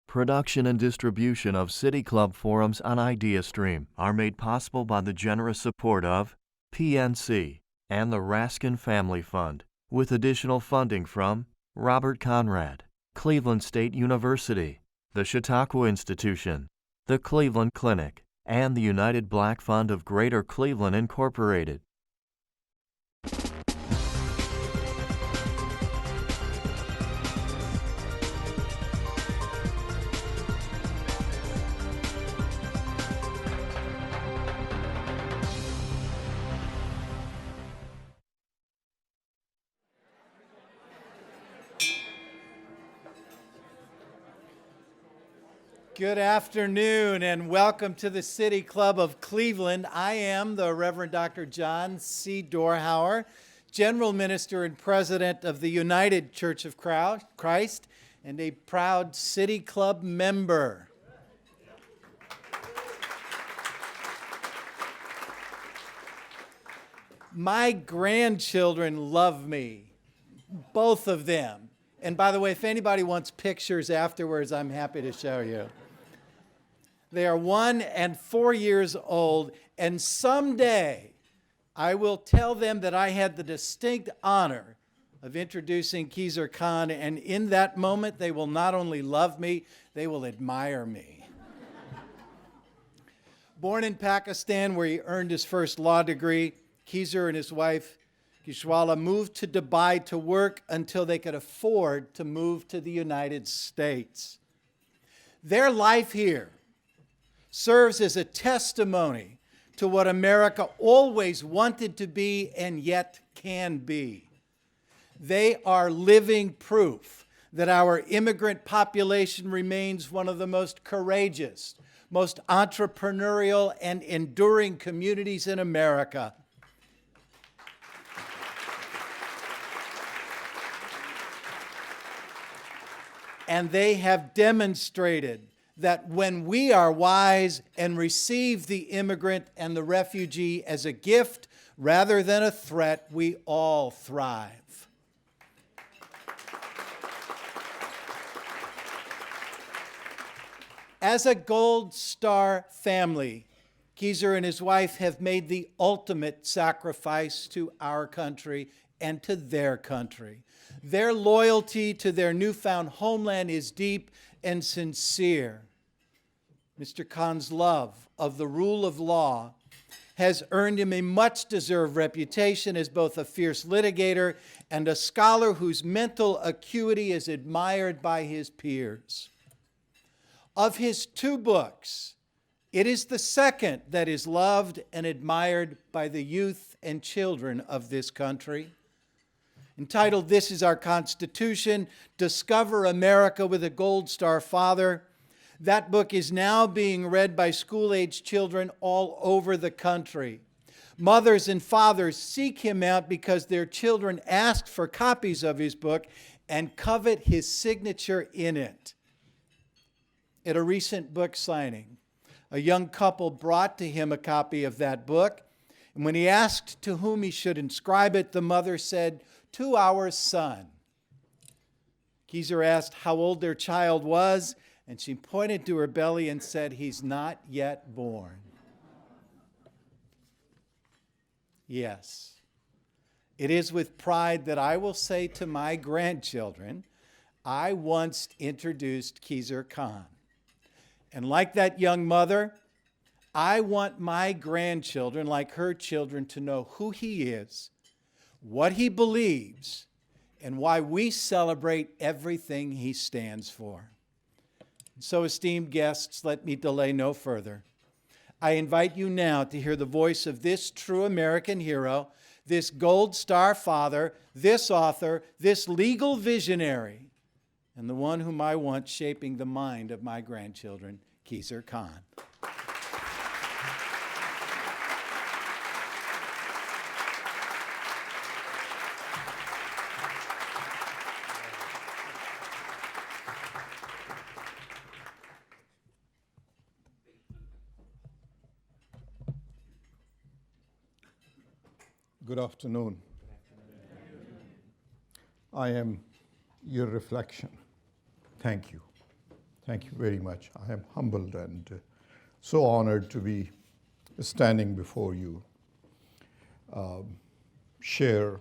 Production and distribution of City Club forums on IdeaStream are made possible by the generous support of PNC and the Raskin Family Fund, with additional funding from Robert Conrad, Cleveland State University, the Chautauqua Institution, the Cleveland Clinic, and the United Black Fund of Greater Cleveland, Incorporated. Good afternoon and welcome to the City Club of Cleveland. I am the Reverend Dr. John C. Dorhauer, General Minister and President of the United Church of Christ and a proud City Club member. My grandchildren love me, both of them. And by the way, if anybody wants pictures afterwards, I'm happy to show you. They are 1 and 4 years old, and someday I will tell them that I had the distinct honor of introducing Khizr Khan, and in that moment they will not only love me, they will admire me. Born in Pakistan, where he earned his first law degree, Khizr and his wife, Kishwala, moved to Dubai to work until they could afford to move to the United States. Their life here serves as a testimony to what America always wanted to be and yet can be. They are living proof that our immigrant population remains one of the most courageous, most entrepreneurial, and enduring communities in America. And they have demonstrated that when we are wise and receive the immigrant and the refugee as a gift rather than a threat, we all thrive. As a Gold Star family, Khizr and his wife have made the ultimate sacrifice to our country and to their country. Their loyalty to their newfound homeland is deep and sincere. Mr. Khan's love of the rule of law has earned him a much-deserved reputation as both a fierce litigator and a scholar whose mental acuity is admired by his peers. Of his 2 books, it is the second that is loved and admired by the youth and children of this country. Entitled "This is Our Constitution, Discover America with a Gold Star Father," that book is now being read by school-age children all over the country. Mothers and fathers seek him out because their children ask for copies of his book and covet his signature in it. At a recent book signing, a young couple brought to him a copy of that book, and when he asked to whom he should inscribe it, the mother said, "To our son." Khizr asked how old their child was, and she pointed to her belly and said, "He's not yet born." Yes, it is with pride that I will say to my grandchildren, I once introduced Khizr Khan. And like that young mother, I want my grandchildren, like her children, to know who he is, what he believes, and why we celebrate everything he stands for. So, esteemed guests, let me delay no further. I invite you now to hear the voice of this true American hero, this Gold Star father, this author, this legal visionary, and the one whom I want shaping the mind of my grandchildren, Khizr Khan. Good afternoon. I am your reflection. Thank you. Thank you very much. I am humbled and so honored to be standing before you, share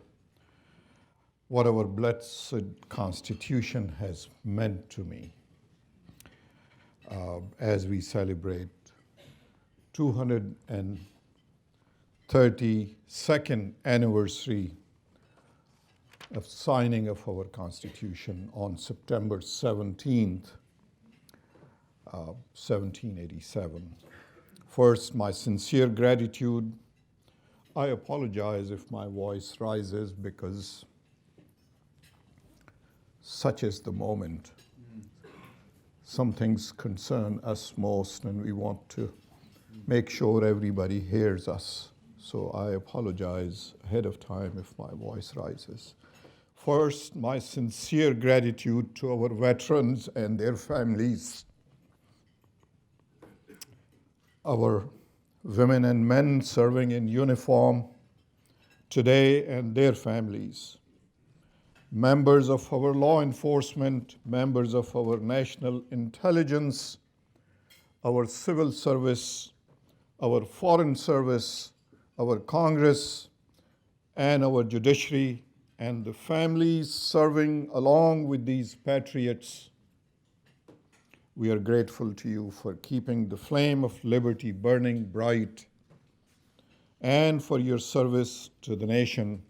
what our blessed Constitution has meant to me as we celebrate 232nd anniversary of signing of our Constitution on September 17th, 1787. First, my sincere gratitude. I apologize if my voice rises because such is the moment. Some things concern us most, and we want to make sure everybody hears us. So I apologize ahead of time if my voice rises. First, my sincere gratitude to our veterans and their families, our women and men serving in uniform today and their families, members of our law enforcement, members of our national intelligence, our civil service, our foreign service, our Congress, and our judiciary, and the families serving along with these patriots. We are grateful to you for keeping the flame of liberty burning bright and for your service to the nation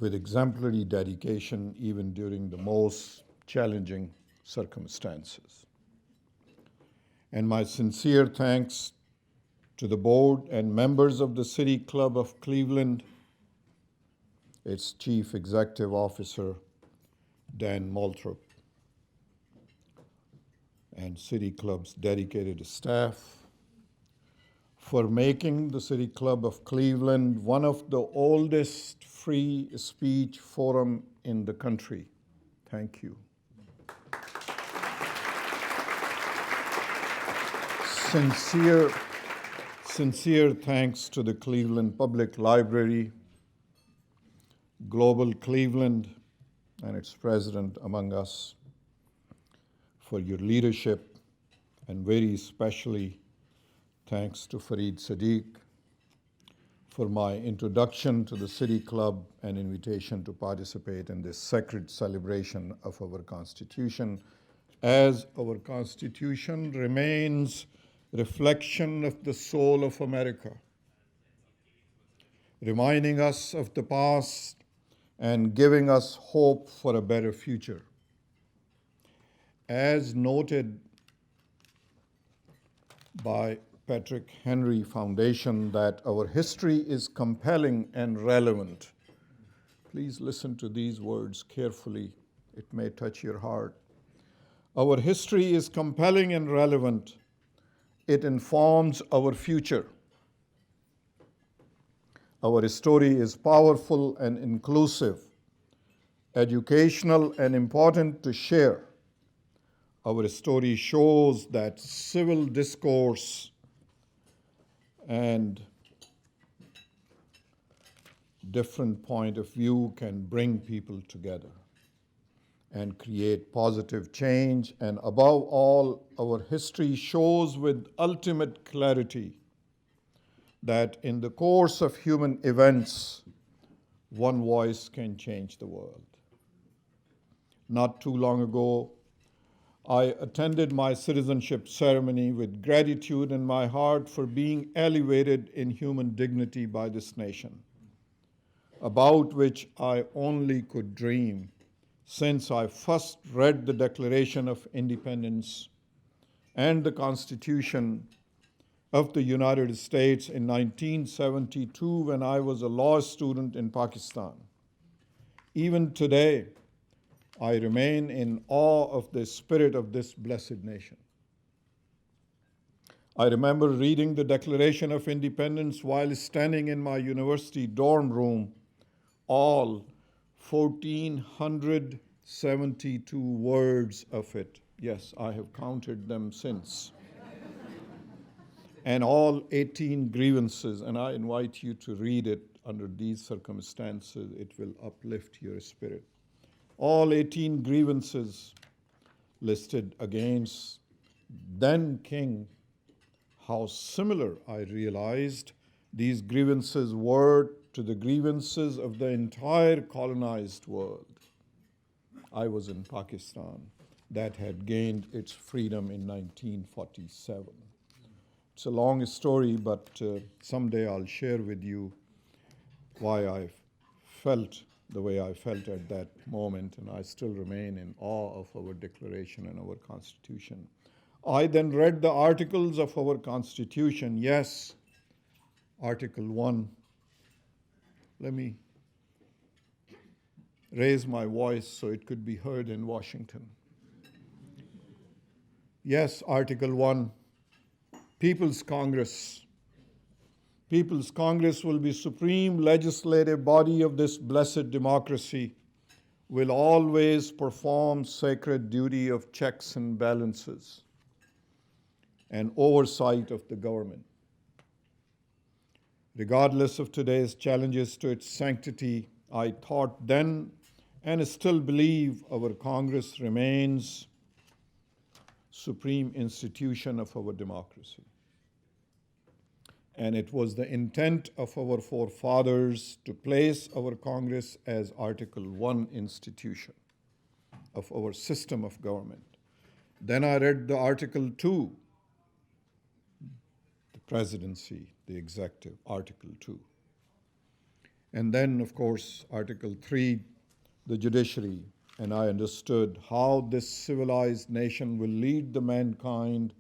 with exemplary dedication even during the most challenging circumstances. And my sincere thanks to the board and members of the City Club of Cleveland, its Chief Executive Officer, Dan Moulthrop, and City Club's dedicated staff for making the City Club of Cleveland one of the oldest free speech forum in the country. Thank you. Sincere thanks to the Cleveland Public Library, Global Cleveland, and its president among us for your leadership, and very especially thanks to Fareed Sadiq for my introduction to the City Club and invitation to participate in this sacred celebration of our Constitution, as our Constitution remains reflection of the soul of America, reminding us of the past and giving us hope for a better future. As noted by Patrick Henry Foundation, that our history is compelling and relevant. Please listen to these words carefully. It may touch your heart. Our history is compelling and relevant. It informs our future. Our story is powerful and inclusive, educational and important to share. Our story shows that civil discourse and different point of view can bring people together and create positive change. And above all, our history shows with ultimate clarity that in the course of human events, one voice can change the world. Not too long ago, I attended my citizenship ceremony with gratitude in my heart for being elevated in human dignity by this nation, about which I only could dream since I first read the Declaration of Independence and the Constitution of the United States in 1972 when I was a law student in Pakistan. Even today, I remain in awe of the spirit of this blessed nation. I remember reading the Declaration of Independence while standing in my university dorm room, all 1,472 words of it. Yes, I have counted them since. And all 18 grievances, and I invite you to read it under these circumstances. It will uplift your spirit. All 18 grievances listed against then King, how similar I realized these grievances were to the grievances of the entire colonized world. I was in Pakistan that had gained its freedom in 1947. It's a long story, but someday I'll share with you why I felt the way I felt at that moment, and I still remain in awe of our Declaration and our Constitution. I then read the articles of our Constitution. Yes, Article 1. Let me raise my voice so it could be heard in Washington. Yes, Article 1, People's Congress. People's Congress will be supreme legislative body of this blessed democracy, will always perform sacred duty of checks and balances and oversight of the government. Regardless of today's challenges to its sanctity, I thought then and still believe our Congress remains supreme institution of our democracy. And it was the intent of our forefathers to place our Congress as Article 1 institution of our system of government. Then I read the Article 2, the presidency, the executive, Article 2. And then, of course, Article 3, the judiciary. And I understood how this civilized nation will lead the mankind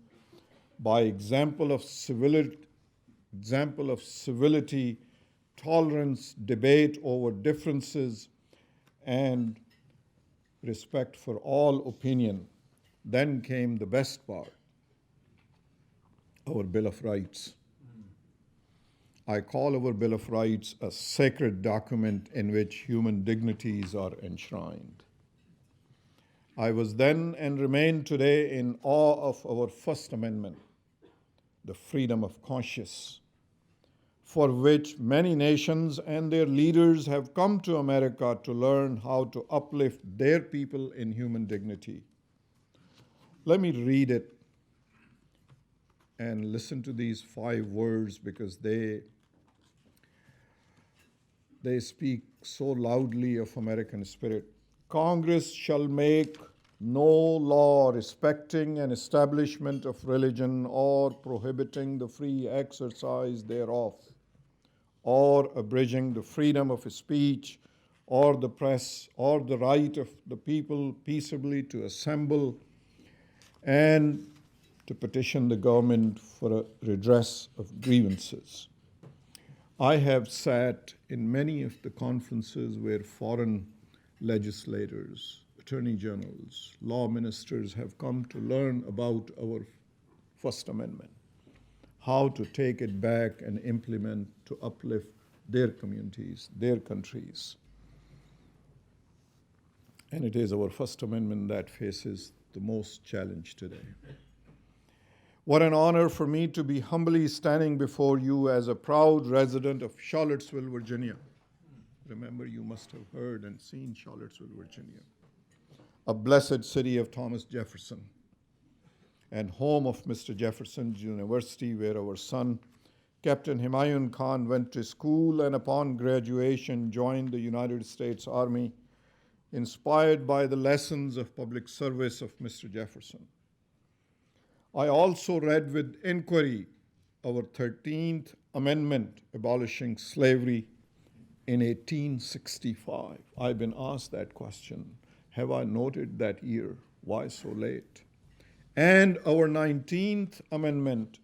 by example of civility, tolerance, debate over differences, and respect for all opinion. Then came the best part, our Bill of Rights. I call our Bill of Rights a sacred document in which human dignities are enshrined. I was then and remain today in awe of our First Amendment, the freedom of conscience, for which many nations and their leaders have come to America to learn how to uplift their people in human dignity. Let me read it and listen to these 5 words because they speak so loudly of American spirit. Congress shall make no law respecting an establishment of religion or prohibiting the free exercise thereof, or abridging the freedom of speech or the press or the right of the people peaceably to assemble and to petition the government for a redress of grievances. I have sat in many of the conferences where foreign legislators, attorney generals, law ministers have come to learn about our First Amendment, how to take it back and implement to uplift their communities, their countries. And it is our First Amendment that faces the most challenge today. What an honor for me to be humbly standing before you as a proud resident of Charlottesville, Virginia. Remember, you must have heard and seen Charlottesville, Virginia, a blessed city of Thomas Jefferson and home of Mr. Jefferson's University, where our son, Captain Khizr Khan, went to school and upon graduation joined the United States Army, inspired by the lessons of public service of Mr. Jefferson. I also read with inquiry our 13th Amendment abolishing slavery in 1865. I've been asked that question. Have I noted that year? Why so late? And our 19th Amendment,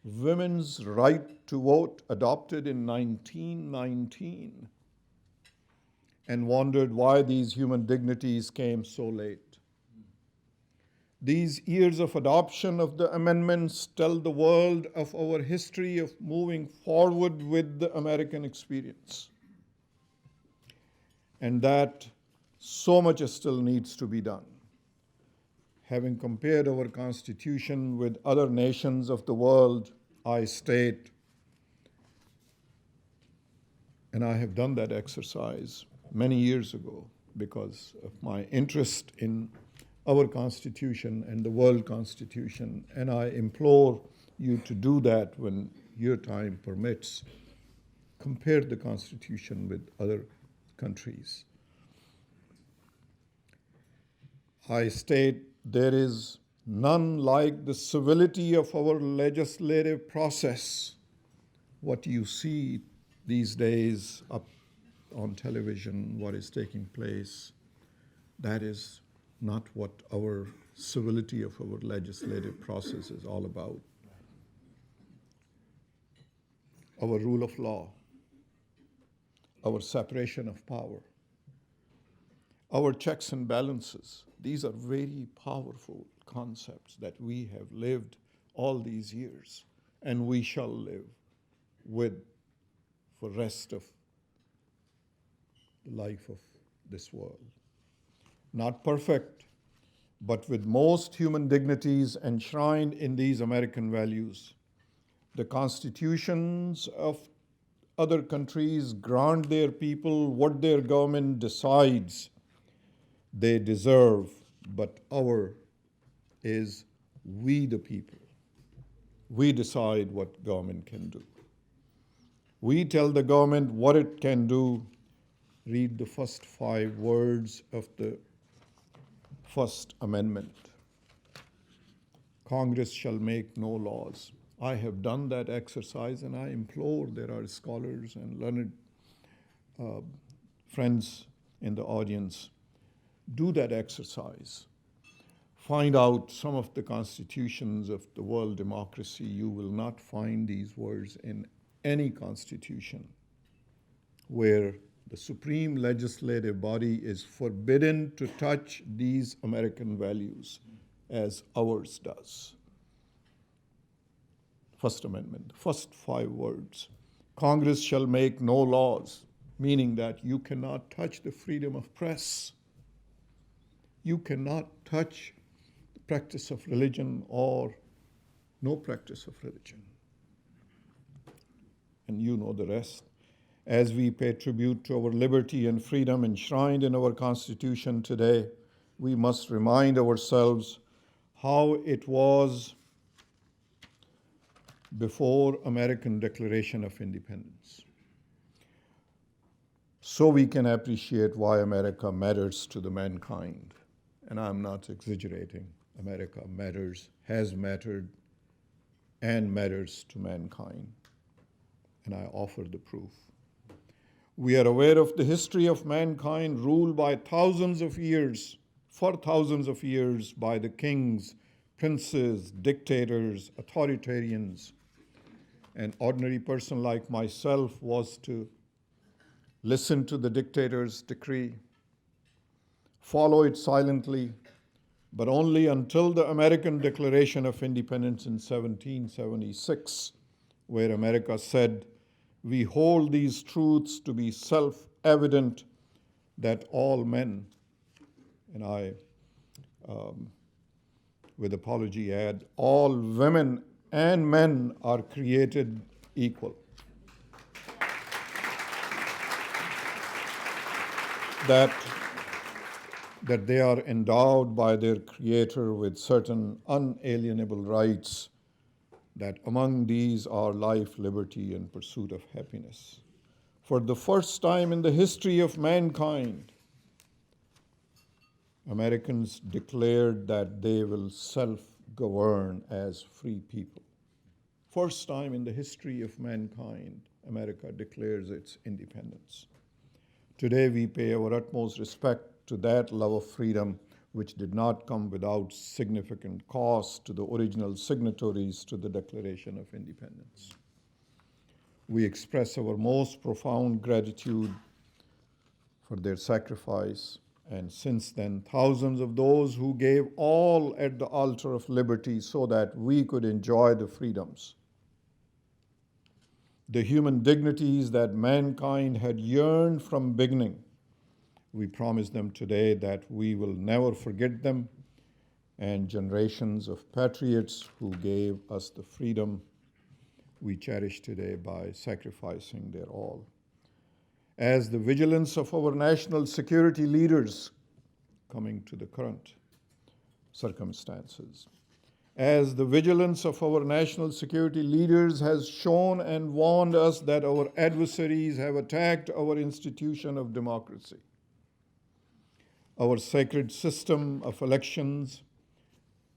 women's right to vote, adopted in 1919, and wondered why these human dignities came so late. These years of adoption of the amendments tell the world of our history of moving forward with the American experience, and that so much still needs to be done. Having compared our Constitution with other nations of the world, I state, and I have done that exercise many years ago because of my interest in our Constitution and the world Constitution, and I implore you to do that when your time permits. Compare the Constitution with other countries. I state there is none like the civility of our legislative process. What you see these days up on television, what is taking place, that is not what our civility of our legislative process is all about. Our rule of law, our separation of power, our checks and balances, these are very powerful concepts that we have lived all these years and we shall live with for the rest of the life of this world. Not perfect, but with most human dignities enshrined in these American values. The constitutions of other countries grant their people what their government decides they deserve, but our is we the people. We decide what government can do. We tell the government what it can do. Read the first 5 words of the First Amendment. Congress shall make no laws. I have done that exercise, and I implore, there are scholars and learned friends in the audience, do that exercise. Find out some of the constitutions of the world democracy. You will not find these words in any constitution where the supreme legislative body is forbidden to touch these American values as ours does. First Amendment, first 5 words. Congress shall make no laws, meaning that you cannot touch the freedom of press. You cannot touch the practice of religion or no practice of religion. And you know the rest. As we pay tribute to our liberty and freedom enshrined in our Constitution today, we must remind ourselves how it was before American Declaration of Independence. So we can appreciate why America matters to the mankind. And I'm not exaggerating. America matters, has mattered, and matters to mankind. And I offer the proof. We are aware of the history of mankind ruled by thousands of years, for thousands of years, by the kings, princes, dictators, authoritarians. An ordinary person like myself was to listen to the dictator's decree, follow it silently, but only until the American Declaration of Independence in 1776, where America said, "We hold these truths to be self-evident that all men," and I, with apology, add, "all women and men are created equal." That they are endowed by their Creator with certain unalienable rights, that among these are life, liberty, and pursuit of happiness. For the first time in the history of mankind, Americans declared that they will self-govern as free people. First time in the history of mankind, America declares its independence. Today we pay our utmost respect to that love of freedom, which did not come without significant cost to the original signatories to the Declaration of Independence. We express our most profound gratitude for their sacrifice, and since then, thousands of those who gave all at the altar of liberty so that we could enjoy the freedoms, the human dignities that mankind had yearned from beginning. We promise them today that we will never forget them, and generations of patriots who gave us the freedom we cherish today by sacrificing their all. As the vigilance of our national security leaders, coming to the current, circumstances. As the vigilance of our national security leaders has shown and warned us that our adversaries have attacked our institution of democracy, our sacred system of elections,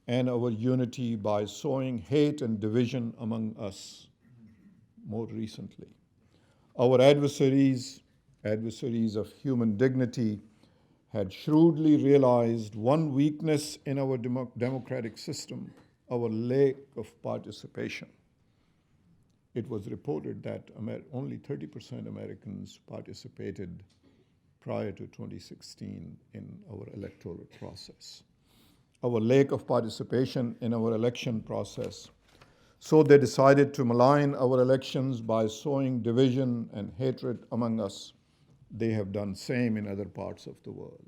and our unity by sowing hate and division among us more recently. Our adversaries of human dignity, had shrewdly realized one weakness in our democratic system, our lack of participation. It was reported that only 30% Americans participated prior to 2016 in our electoral process. Our lack of participation in our election process. So they decided to malign our elections by sowing division and hatred among us. They have done same in other parts of the world,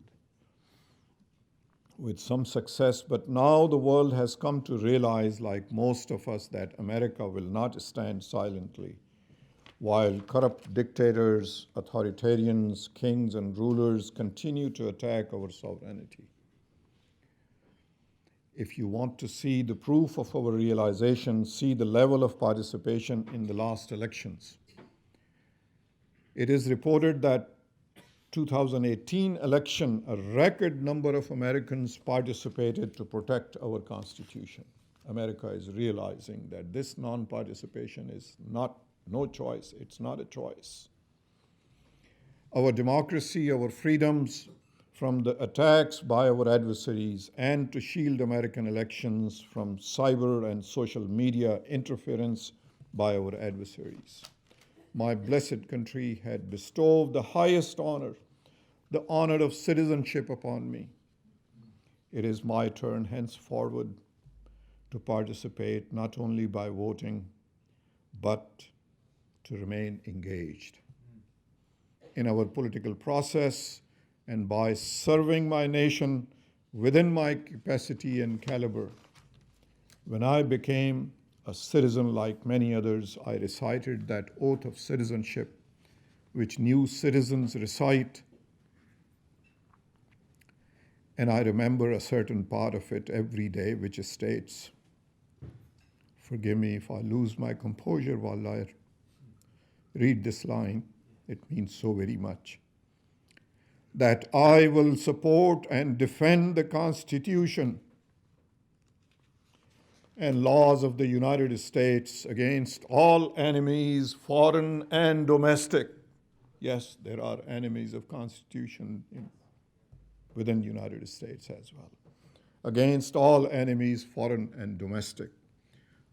with some success, but now the world has come to realize, like most of us, that America will not stand silently while corrupt dictators, authoritarians, kings, and rulers continue to attack our sovereignty. If you want to see the proof of our realization, see the level of participation in the last elections. It is reported that 2018 election, a record number of Americans participated to protect our Constitution. America is realizing that this non-participation is no choice. It's not a choice. Our democracy, our freedoms from the attacks by our adversaries, and to shield American elections from cyber and social media interference by our adversaries. My blessed country had bestowed the highest honor, the honor of citizenship upon me. It is my turn henceforward to participate not only by voting, but to remain engaged in our political process and by serving my nation within my capacity and caliber. When I became a citizen like many others, I recited that oath of citizenship, which new citizens recite. And I remember a certain part of it every day, which states, forgive me if I lose my composure while I read this line. It means so very much. That I will support and defend the Constitution and laws of the United States against all enemies, foreign and domestic. Yes, there are enemies of Constitution within the United States as well. Against all enemies, foreign and domestic.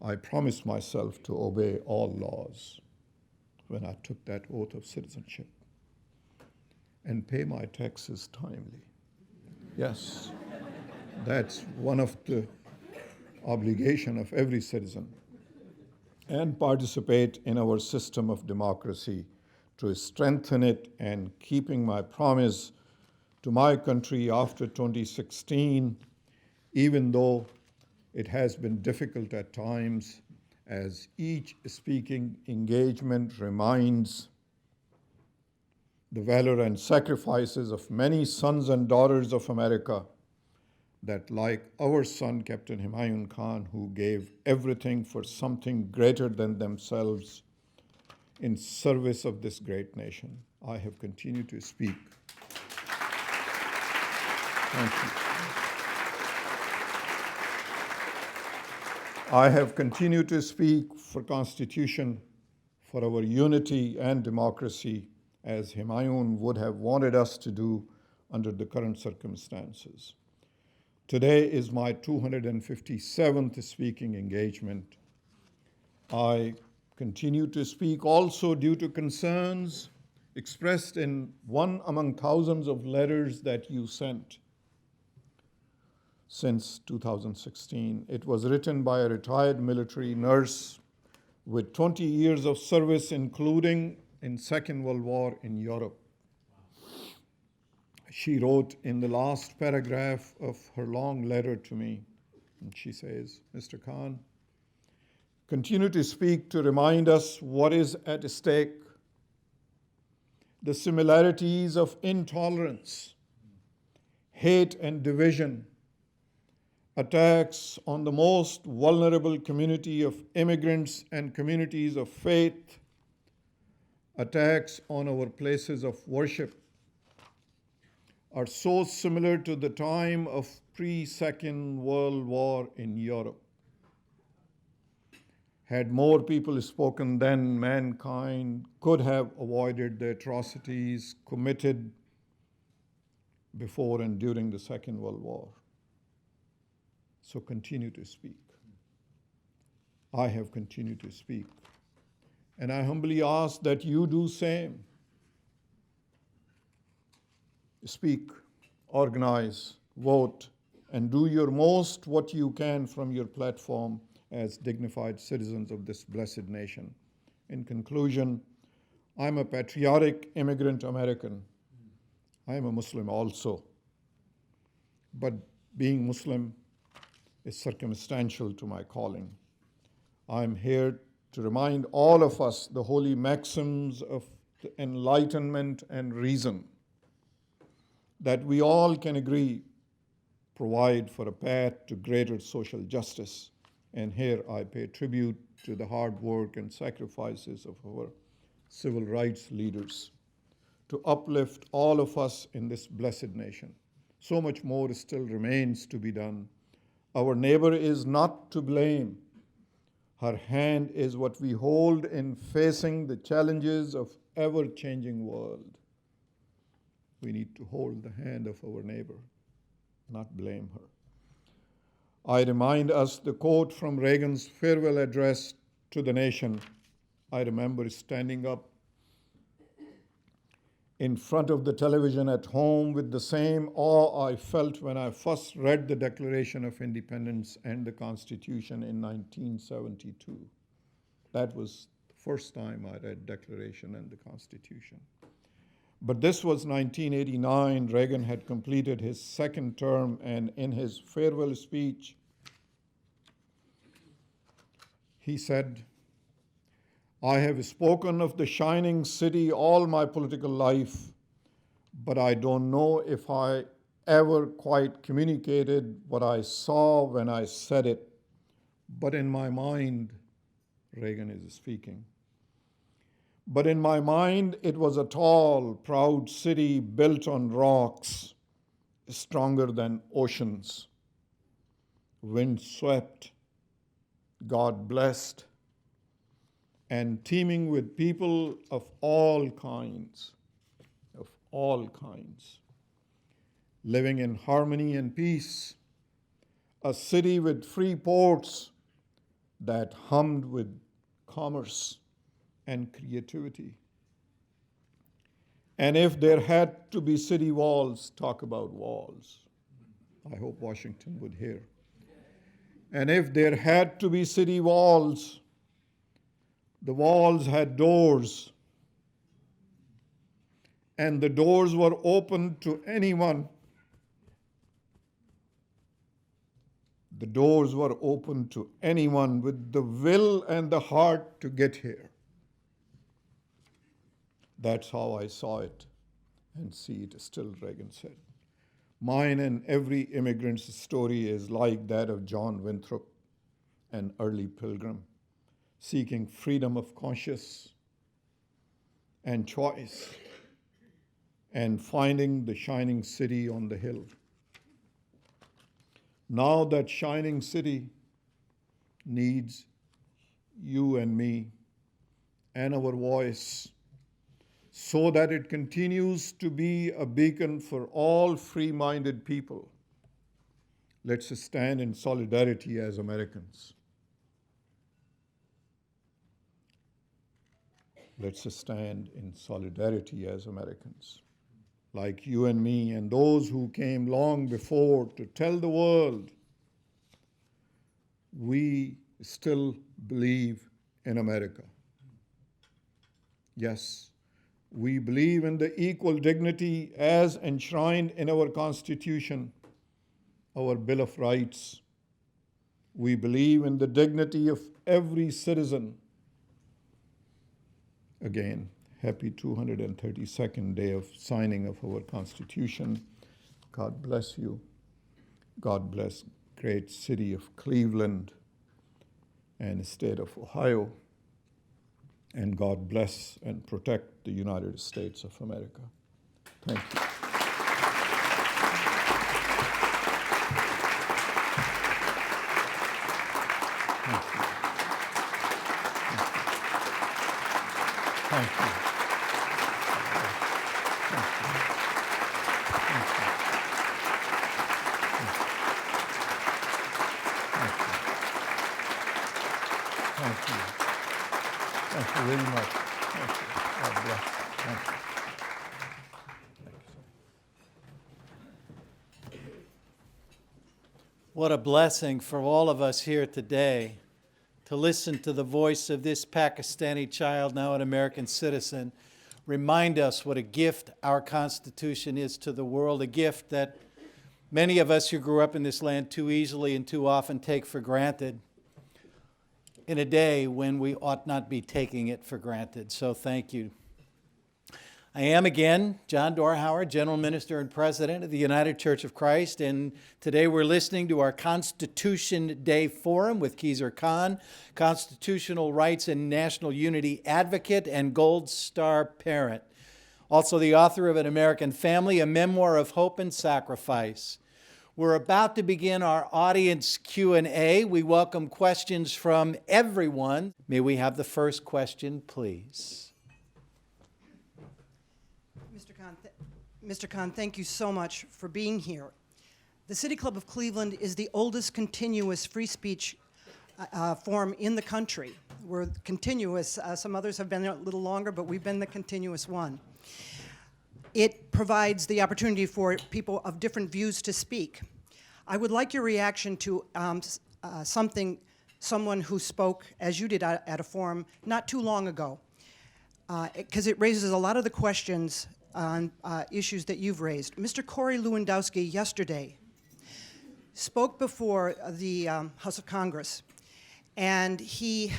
I promised myself to obey all laws when I took that oath of citizenship and pay my taxes timely. Yes, that's one of the obligation of every citizen. And participate in our system of democracy to strengthen it and keeping my promise to my country after 2016, even though it has been difficult at times, as each speaking engagement reminds the valor and sacrifices of many sons and daughters of America, that like our son, Captain Humayun Khan, who gave everything for something greater than themselves in service of this great nation, I have continued to speak. Thank you. I have continued to speak for Constitution, for our unity and democracy, as Humayun would have wanted us to do under the current circumstances. Today is my 257th speaking engagement. I continue to speak also due to concerns expressed in one among thousands of letters that you sent since 2016. It was written by a retired military nurse with 20 years of service, including in Second World War in Europe. She wrote in the last paragraph of her long letter to me, and she says, Mr. Khan, continue to speak to remind us what is at stake, the similarities of intolerance, hate and division, attacks on the most vulnerable community of immigrants and communities of faith, attacks on our places of worship, are so similar to the time of pre-Second World War in Europe. Had more people spoken then, mankind could have avoided the atrocities committed before and during the Second World War. So continue to speak. I have continued to speak. And I humbly ask that you do same. Speak, organize, vote, and do your most what you can from your platform as dignified citizens of this blessed nation. In conclusion, I'm a patriotic immigrant American. I am a Muslim also. But being Muslim is circumstantial to my calling. I'm here to remind all of us the holy maxims of the enlightenment and reason that we all can agree provide for a path to greater social justice. And here I pay tribute to the hard work and sacrifices of our civil rights leaders to uplift all of us in this blessed nation. So much more still remains to be done. Our neighbor is not to blame. Her hand is what we hold in facing the challenges of ever-changing world. We need to hold the hand of our neighbor, not blame her. I remind us the quote from Reagan's farewell address to the nation. I remember standing up in front of the television at home with the same awe I felt when I first read the Declaration of Independence and the Constitution in 1972. That was the first time I read Declaration and the Constitution. But this was 1989. Reagan had completed his second term, and in his farewell speech, he said, I have spoken of the shining city all my political life, but I don't know if I ever quite communicated what I saw when I said it. But in my mind, Reagan is speaking, but in my mind, it was a tall, proud city built on rocks, stronger than oceans, wind-swept, God-blessed, and teeming with people of all kinds, living in harmony and peace, a city with free ports that hummed with commerce and creativity. And if there had to be city walls, talk about walls. I hope Washington would hear. And if there had to be city walls, the walls had doors, and the doors were open to anyone. The doors were open to anyone with the will and the heart to get here. That's how I saw it and see it still, Reagan said. Mine and every immigrant's story is like that of John Winthrop, an early pilgrim, seeking freedom of conscience and choice, and finding the shining city on the hill. Now that shining city needs you and me and our voice so that it continues to be a beacon for all free-minded people. Let's stand in solidarity as Americans. Let's stand in solidarity as Americans, like you and me and those who came long before to tell the world we still believe in America. Yes, we believe in the equal dignity as enshrined in our Constitution, our Bill of Rights. We believe in the dignity of every citizen. Again, happy 232nd day of signing of our Constitution. God bless you. God bless great city of Cleveland and state of Ohio. And God bless and protect the United States of America. Thank you. Thank you. Thank you very much. Thank you. God bless. Thank you. What a blessing for all of us here today to listen to the voice of this Pakistani child, now an American citizen, remind us what a gift our Constitution is to the world, a gift that many of us who grew up in this land too easily and too often take for granted in a day when we ought not be taking it for granted. So thank you. I am again John Dorhauer, General Minister and President of the United Church of Christ, and today we're listening to our Constitution Day Forum with Khizr Khan, constitutional rights and national unity advocate and Gold Star parent. Also the author of An American Family, a memoir of hope and sacrifice. We're about to begin our audience Q&A. We welcome questions from everyone. May we have the first question, please? Mr. Khan, thank you so much for being here. The City Club of Cleveland is the oldest continuous free speech forum in the country. We're continuous. Some others have been a little longer, but we've been the continuous one. It provides the opportunity for people of different views to speak. I would like your reaction to someone who spoke, as you did at a forum not too long ago, because it raises a lot of the questions on issues that you've raised. Mr. Corey Lewandowski yesterday spoke before the House of Congress, and he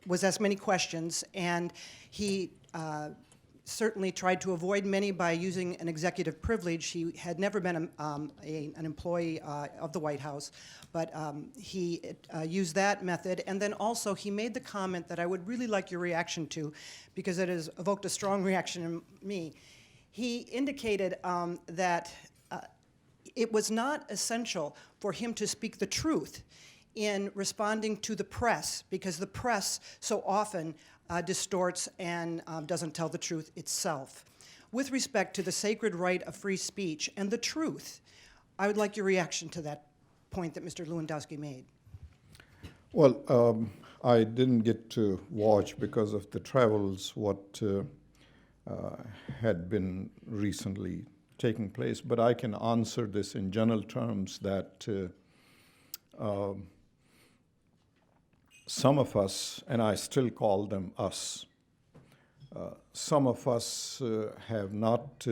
was asked many questions, and he certainly tried to avoid many by using an executive privilege. He had never been an employee of the White House, but he used that method. And then also he made the comment that I would really like your reaction to, because it has evoked a strong reaction in me. He indicated that it was not essential for him to speak the truth in responding to the press, because the press so often distorts and doesn't tell the truth itself. With respect to the sacred right of free speech and the truth, I would like your reaction to that point that Mr. Lewandowski made. Well, I didn't get to watch because of the travels what had been recently taking place, but I can answer this in general terms that some of us, and I still call them us, some of us have not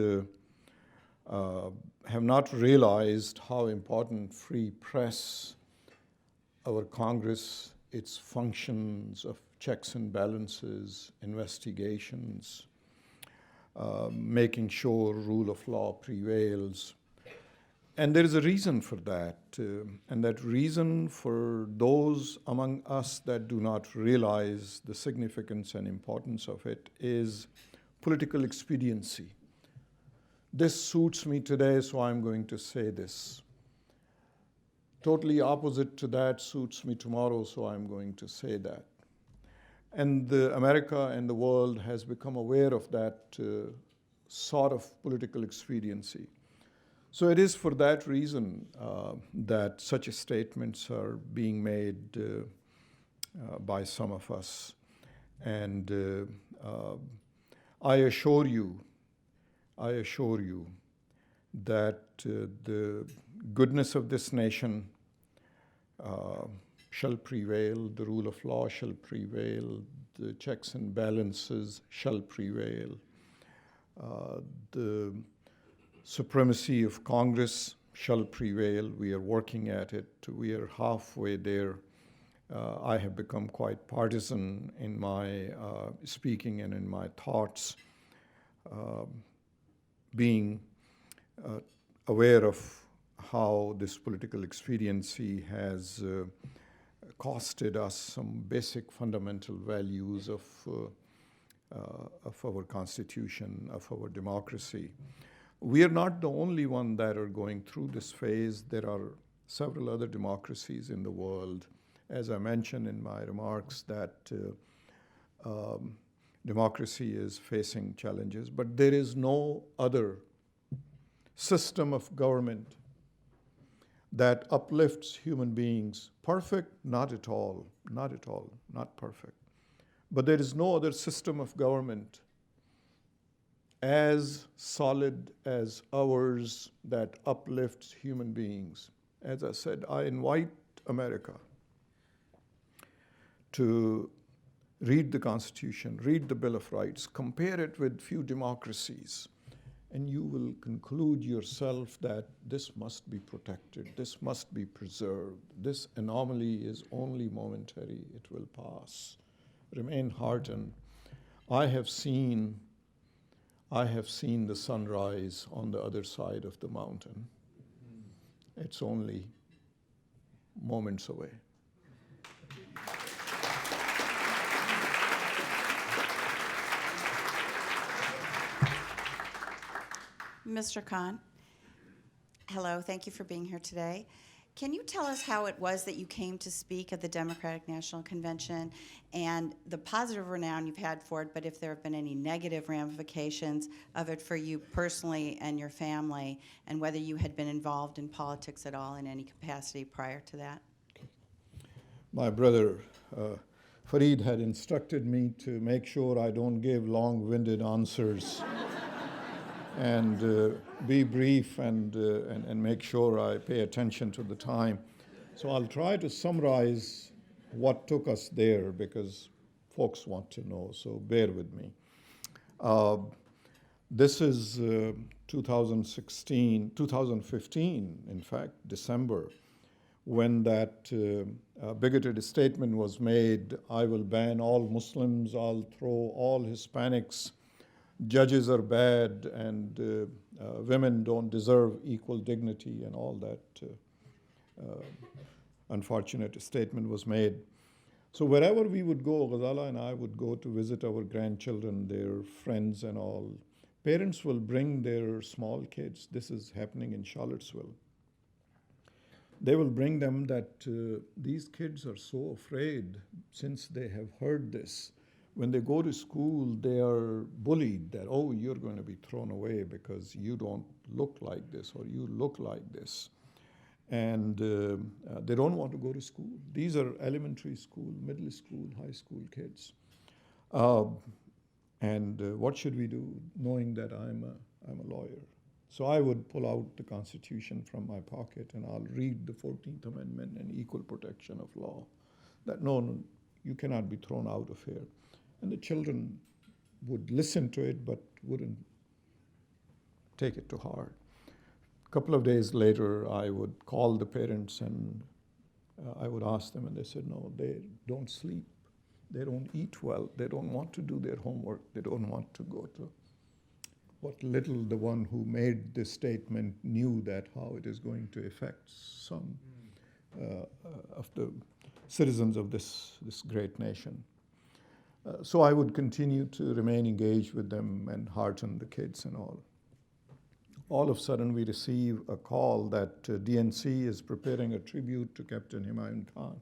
realized how important free press, our Congress, its functions of checks and balances, investigations, making sure rule of law prevails. And there is a reason for that, and that reason for those among us that do not realize the significance and importance of it is political expediency. This suits me today, so I'm going to say this. Totally opposite to that suits me tomorrow, so I'm going to say that. And America and the world has become aware of that sort of political expediency. So it is for that reason that such statements are being made by some of us. And I assure you that the goodness of this nation shall prevail, the rule of law shall prevail, the checks and balances shall prevail, the supremacy of Congress shall prevail. We are working at it. We are halfway there. I have become quite partisan in my speaking and in my thoughts, being aware of how this political expediency has costed us some basic fundamental values of our Constitution, of our democracy. We are not the only one that are going through this phase. There are several other democracies in the world. As I mentioned in my remarks, that democracy is facing challenges, but there is no other system of government that uplifts human beings. Perfect? Not at all, not at all, not perfect. But there is no other system of government as solid as ours that uplifts human beings. As I said, I invite America to read the Constitution, read the Bill of Rights, compare it with few democracies, and you will conclude yourself that this must be protected, this must be preserved. This anomaly is only momentary, it will pass. Remain heartened. I have seen the sunrise on the other side of the mountain. It's only moments away. Mr. Khan, hello, thank you for being here today. Can you tell us how it was that you came to speak at the Democratic National Convention and the positive renown you've had for it, but if there have been any negative ramifications of it for you personally and your family, and whether you had been involved in politics at all in any capacity prior to that? My brother Fareed had instructed me to make sure I don't give long-winded answers and be brief and make sure I pay attention to the time. So I'll try to summarize what took us there because folks want to know, so bear with me. This is 2015, in fact, December, when that bigoted statement was made, I will ban all Muslims, I'll throw all Hispanics, judges are bad, and women don't deserve equal dignity, and all that unfortunate statement was made. So wherever we would go, Ghazala and I would go to visit our grandchildren, their friends and all. Parents will bring their small kids. This is happening in Charlottesville. They will bring them that these kids are so afraid since they have heard this. When they go to school, they are bullied that, oh, you're going to be thrown away because you don't look like this or you look like this. And they don't want to go to school. These are elementary school, middle school, high school kids. What should we do, knowing that I'm a lawyer? So I would pull out the Constitution from my pocket and I'll read the 14th Amendment and equal protection of law. That no, you cannot be thrown out of here. And the children would listen to it but wouldn't take it to heart. A couple of days later, I would call the parents and I would ask them, and they said, no, they don't sleep. They don't eat well. They don't want to do their homework. They don't want to go to. What little the one who made this statement knew that how it is going to affect some of the citizens of this great nation. So I would continue to remain engaged with them and hearten the kids and all. All of a sudden, we receive a call that DNC is preparing a tribute to Captain Humayun Khan.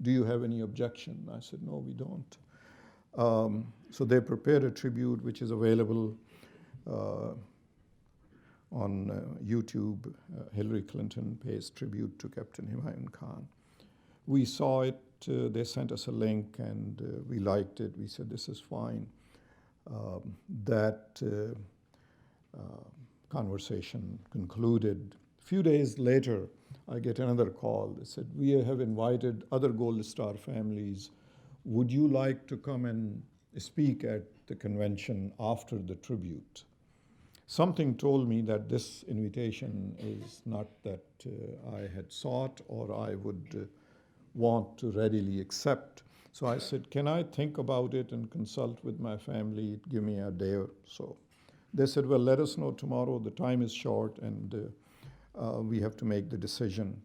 Do you have any objection? I said, no, we don't. So they prepared a tribute which is available on YouTube. Hillary Clinton pays tribute to Captain Humayun Khan. We saw it. They sent us a link and we liked it. We said, this is fine. That conversation concluded. A few days later, I get another call. They said, we have invited other Gold Star families. Would you like to come and speak at the convention after the tribute? Something told me that this invitation is not that I had sought or I would want to readily accept. So I said, can I think about it and consult with my family? Give me a day or so. They said, well, let us know tomorrow. The time is short. And we have to make the decision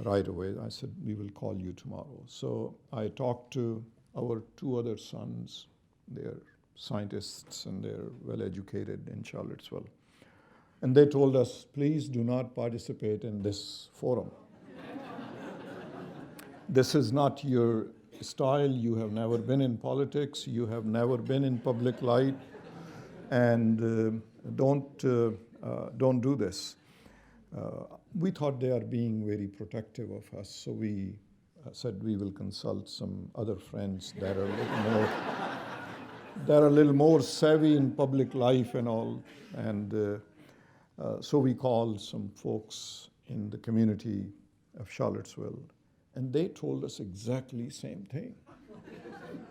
right away. I said, we will call you tomorrow. So I talked to our two other sons. They're scientists and they're well educated in Charlottesville. And they told us, please do not participate in this forum. This is not your style. You have never been in politics. You have never been in public light. And don't do this. We thought they are being very protective of us, so we said we will consult some other friends that are a little more savvy in public life and all. And so we called some folks in the community of Charlottesville, and they told us exactly the same thing.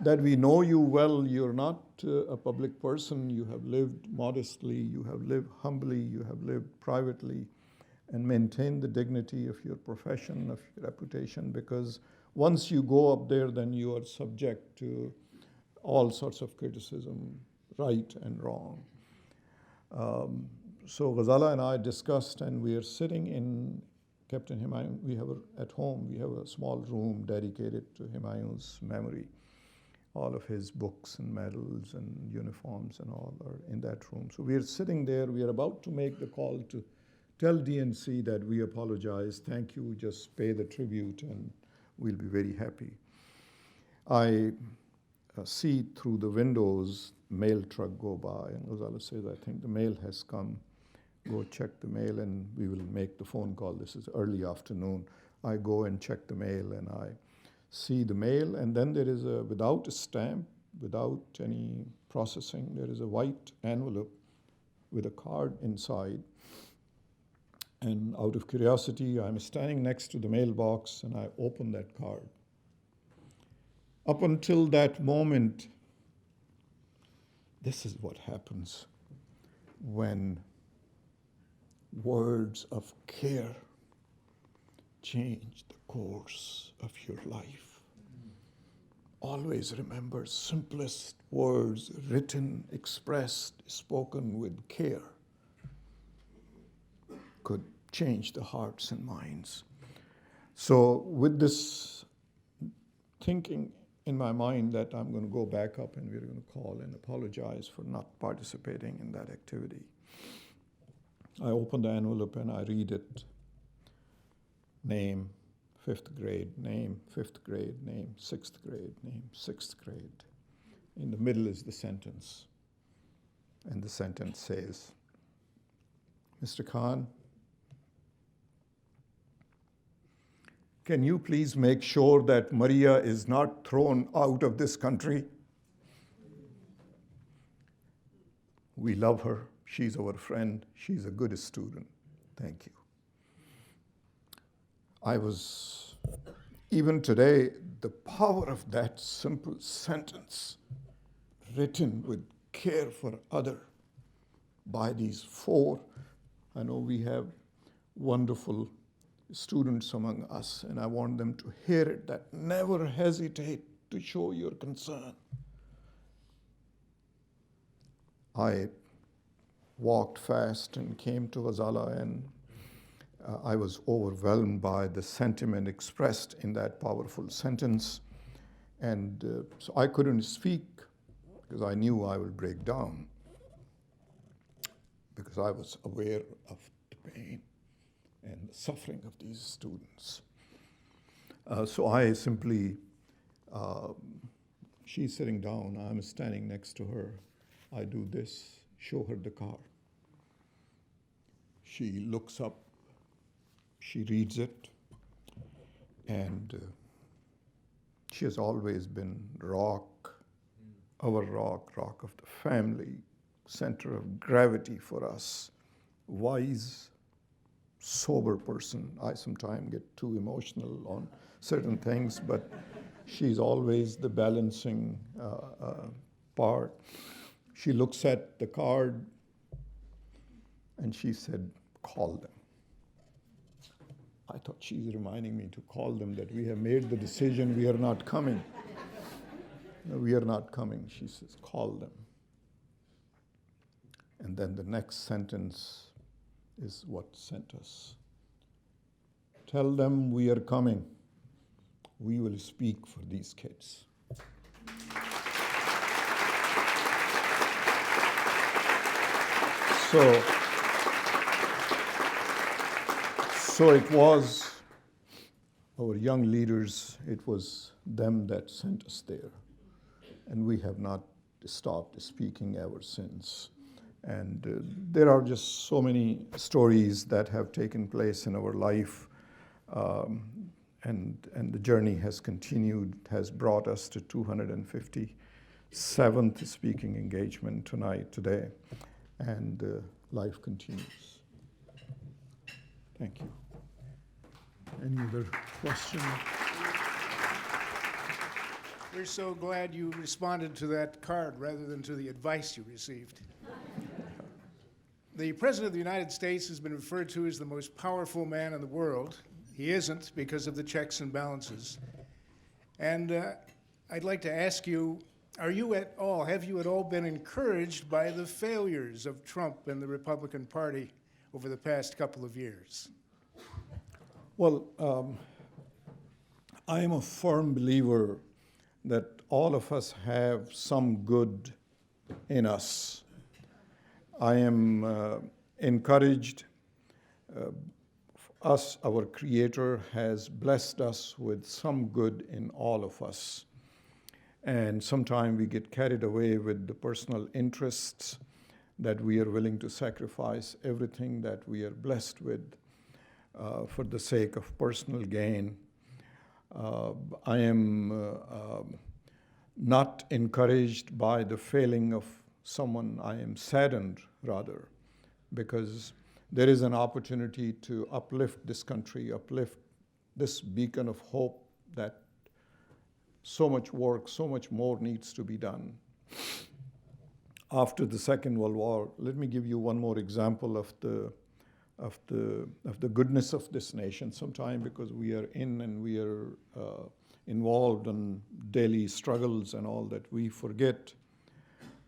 That we know you well, you're not a public person, you have lived modestly, you have lived humbly, you have lived privately, and maintain the dignity of your profession, of your reputation, because once you go up there, then you are subject to all sorts of criticism, right and wrong. So Ghazala and I discussed, and we are sitting in Captain Humayun. At home, we have a small room dedicated to Humayun's memory. All of his books and medals and uniforms and all are in that room. So we are sitting there. We are about to make the call to tell DNC that we apologize. Thank you. Just pay the tribute and we'll be very happy. I see through the windows mail truck go by, and Ghazala says, I think the mail has come. Go check the mail and we will make the phone call. This is early afternoon. I go and check the mail and I see the mail, and then there is without a stamp, without any processing, there is a white envelope with a card inside. And out of curiosity, I'm standing next to the mailbox and I open that card. Up until that moment, this is what happens when words of care change the course of your life. Always remember, simplest words written, expressed, spoken with care could change the hearts and minds. So with this thinking in my mind that I'm going to go back up and we're going to call and apologize for not participating in that activity, I open the envelope and I read it. Name, 5th grade, name, 5th grade, name, 6th grade, name, 6th grade. In the middle is the sentence. And the sentence says, Mr. Khan, can you please make sure that Maria is not thrown out of this country? We love her. She's our friend. She's a good student. Thank you. Even today, the power of that simple sentence, written with care for other by these 4. I know we have wonderful students among us, and I want them to hear it, that never hesitate to show your concern. I walked fast and came to Ghazala, and I was overwhelmed by the sentiment expressed in that powerful sentence. And so I couldn't speak because I knew I would break down, because I was aware of the pain and the suffering of these students. So I simply, she's sitting down, I'm standing next to her. I do this, show her the card. She looks up, she reads it, and she has always been rock, our rock of the family, center of gravity for us, wise, sober person. I sometimes get too emotional on certain things, but she's always the balancing part. She looks at the card and she said, call them. I thought she's reminding me to call them, that we have made the decision, we are not coming. No, we are not coming. She says, call them. And then the next sentence is what sent us. Tell them we are coming. We will speak for these kids. So it was our young leaders, it was them that sent us there. And we have not stopped speaking ever since. And there are just so many stories that have taken place in our life. And the journey has continued, has brought us to 257th speaking engagement today. And life continues. Thank you. Any other questions? We're so glad you responded to that card rather than to the advice you received. The President of the United States has been referred to as the most powerful man in the world. He isn't because of the checks and balances. And I'd like to ask you, have you at all been encouraged by the failures of Trump and the Republican Party over the past couple of years? Well, I am a firm believer that all of us have some good in us. I am encouraged. Our Creator has blessed us with some good in all of us. And sometimes we get carried away with the personal interests that we are willing to sacrifice everything that we are blessed with for the sake of personal gain. I am not encouraged by the failing of someone. I am saddened, rather, because there is an opportunity to uplift this country, uplift this beacon of hope that so much work, so much more needs to be done. After the Second World War, let me give you one more example of the goodness of this nation. Sometime because we are in and we are involved in daily struggles and all that, we forget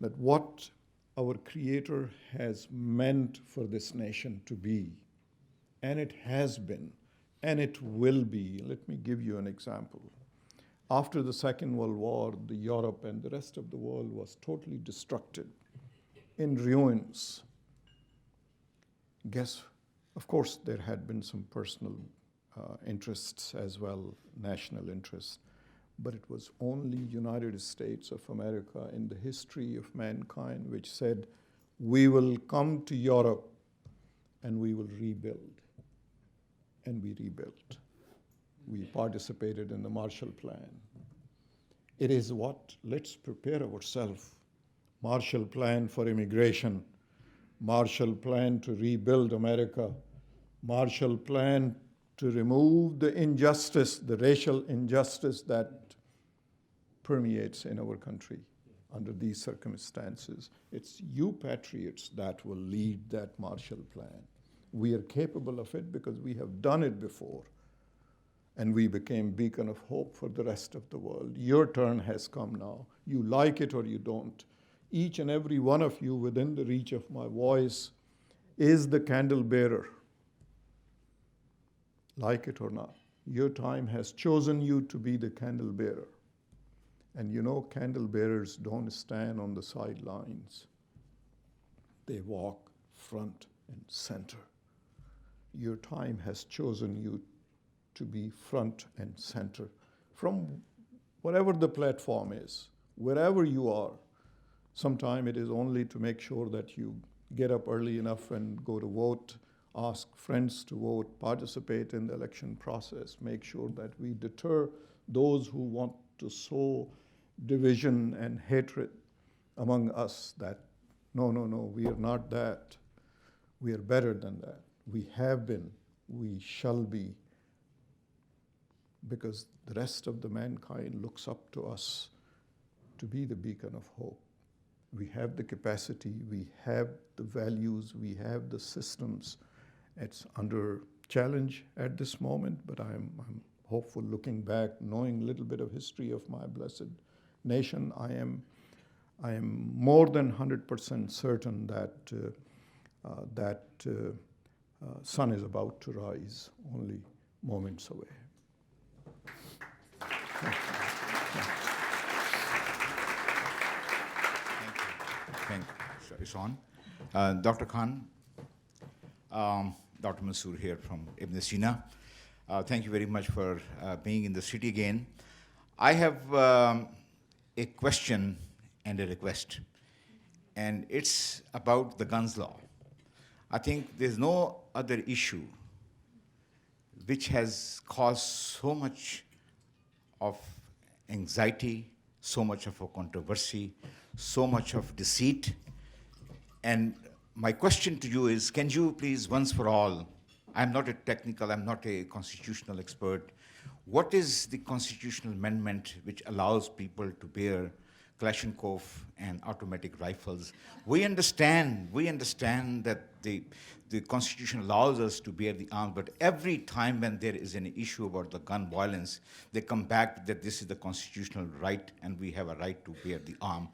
that what our Creator has meant for this nation to be, and it has been, and it will be. Let me give you an example. After the Second World War, Europe and the rest of the world was totally destructed, in ruins. Of course, there had been some personal interests as well, national interests, but it was only United States of America in the history of mankind which said, we will come to Europe and we will rebuild. And we rebuilt. We participated in the Marshall Plan. It is what, let's prepare ourselves. Marshall Plan for immigration, Marshall Plan to rebuild America, Marshall Plan to remove the injustice, the racial injustice that permeates in our country under these circumstances. It's you patriots that will lead that Marshall Plan. We are capable of it because we have done it before. And we became beacon of hope for the rest of the world. Your turn has come now. You like it or you don't. Each and every one of you within the reach of my voice is the candle bearer. Like it or not. Your time has chosen you to be the candle bearer. And you know, candle bearers don't stand on the sidelines. They walk front and center. Your time has chosen you to be front and center from whatever the platform is, wherever you are. Sometime it is only to make sure that you get up early enough and go to vote, ask friends to vote, participate in the election process, make sure that we deter those who want to sow division and hatred among us, that no, we are not that. We are better than that. We have been, we shall be, because the rest of the mankind looks up to us to be the beacon of hope. We have the capacity, we have the values, we have the systems. It's under challenge at this moment, but I'm hopeful looking back, knowing a little bit of history of my blessed nation. I am more than 100% certain that sun is about to rise, only moments away. Thank you. It's on. Dr. Khan, Dr. Mansoor here from Ibn Sina. Thank you very much for being in the city again. I have a question and a request, and it's about the guns law. I think there's no other issue which has caused so much of anxiety, so much of a controversy, so much of deceit. And my question to you is, can you please, once for all, I'm not a technical, I'm not a constitutional expert, what is the constitutional amendment which allows people to bear Kalashnikov and automatic rifles? We understand that the Constitution allows us to bear the arms, but every time when there is an issue about the gun violence, they come back that this is the constitutional right and we have a right to bear the arm.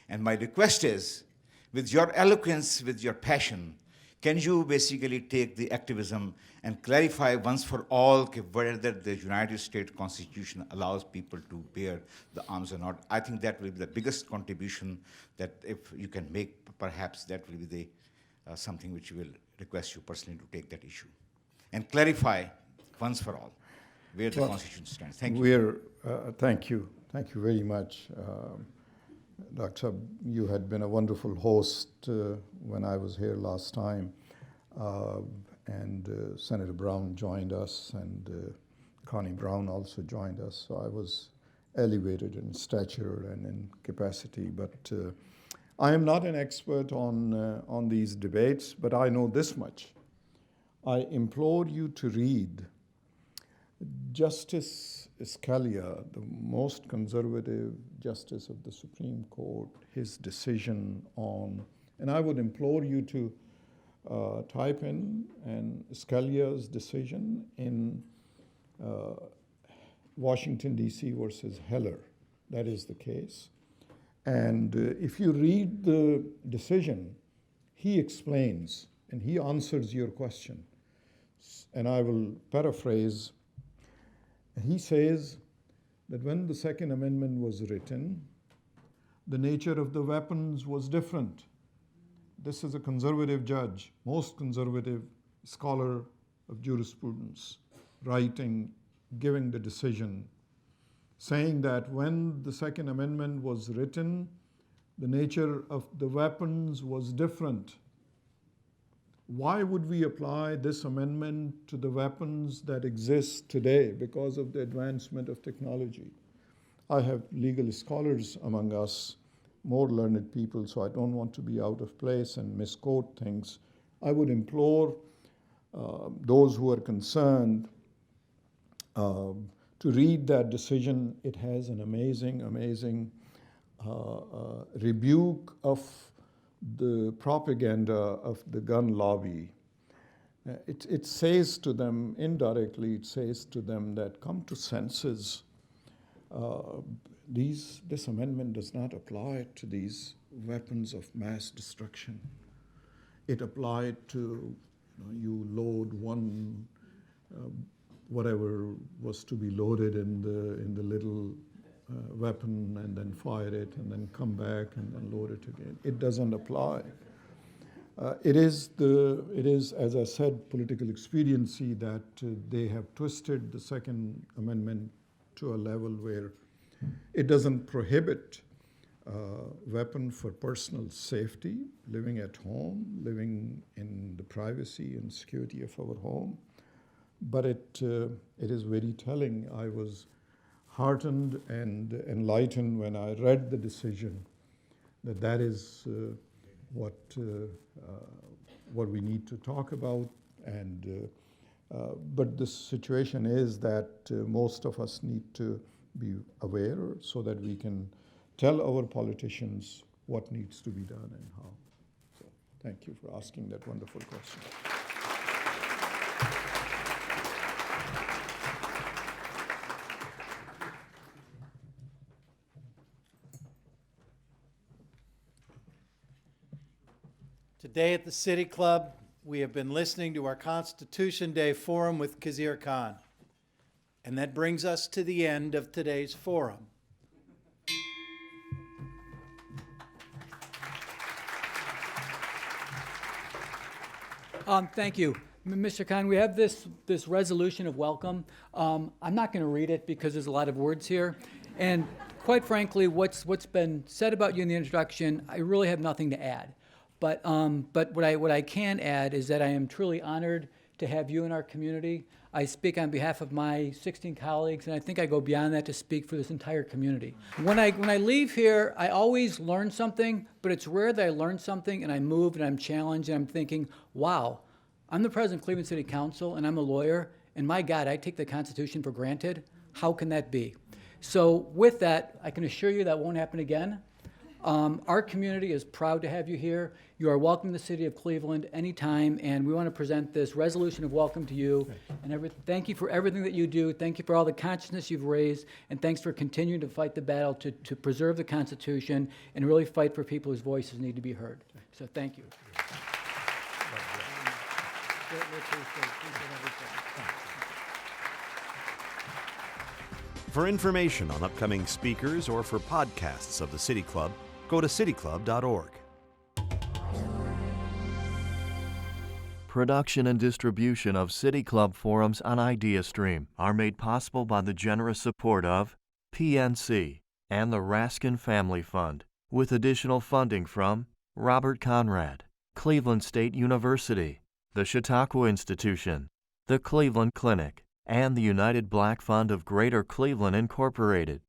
And my request is, with your eloquence, with your passion, can you basically take the activism and clarify once for all whether the United States Constitution allows people to bear the arms or not? I think that will be the biggest contribution that if you can make, perhaps that will be the something which we will request you personally to take that issue and clarify once for all where the Constitution stands. Thank you. Thank you. Thank you very much. Dr. You had been a wonderful host when I was here last time, and Senator Brown joined us, and Connie Brown also joined us, so I was elevated in stature and in capacity, but I am not an expert on these debates, but I know this much. I implore you to read Justice Scalia, the most conservative justice of the Supreme Court, his decision on, and I would implore you to type in and Scalia's decision in Washington, D.C. versus Heller. That is the case. And if you read the decision, he explains and he answers your question. And I will paraphrase. He says that when the Second Amendment was written, the nature of the weapons was different. This is a conservative judge, most conservative scholar of jurisprudence, writing, giving the decision, saying that when the Second Amendment was written, the nature of the weapons was different. Why would we apply this amendment to the weapons that exist today because of the advancement of technology? I have legal scholars among us, more learned people, so I don't want to be out of place and misquote things. I would implore those who are concerned to read that decision. It has an amazing rebuke of the propaganda of the gun lobby. It says to them, indirectly, it says to them that come to senses. This amendment does not apply to these weapons of mass destruction. It applied to, you load one, whatever was to be loaded in the little weapon and then fire it and then come back and then load it again. It doesn't apply. It is, as I said, political expediency that they have twisted the Second Amendment to a level where it doesn't prohibit weapon for personal safety, living at home, living in the privacy and security of our home. But it is very telling. I was heartened and enlightened when I read the decision that is what we need to talk about. And but the situation is that most of us need to be aware so that we can tell our politicians what needs to be done and how. So thank you for asking that wonderful question. Today at the City Club, We have been listening to our Constitution Day Forum with Khizr Khan. And that brings us to the end of today's forum. Thank you. Mr. Khan, we have this resolution of welcome. I'm not going to read it because there's a lot of words here. And quite frankly, what's been said about you in the introduction, I really have nothing to add. But what I can add is that I am truly honored to have you in our community. I speak on behalf of my 16 colleagues, and I think I go beyond that to speak for this entire community. When I leave here, I always learn something, but it's rare that I learn something and I move and I'm challenged and I'm thinking, wow, I'm the president of Cleveland City Council and I'm a lawyer, and my God, I take the Constitution for granted. How can that be? So with that, I can assure you that won't happen again. Our community is proud to have you here. You are welcome to the city of Cleveland anytime, and we want to present this resolution of welcome to you. And thank you for everything that you do. Thank you for all the consciousness you've raised, and thanks for continuing to fight the battle to preserve the Constitution and really fight for people whose voices need to be heard. So thank you. For information on upcoming speakers or for podcasts of the City Club, go to cityclub.org. Production and distribution of City Club forums on IdeaStream are made possible by the generous support of PNC and the Raskin Family Fund, with additional funding from Robert Conrad, Cleveland State University, the Chautauqua Institution, the Cleveland Clinic, and the United Black Fund of Greater Cleveland Incorporated.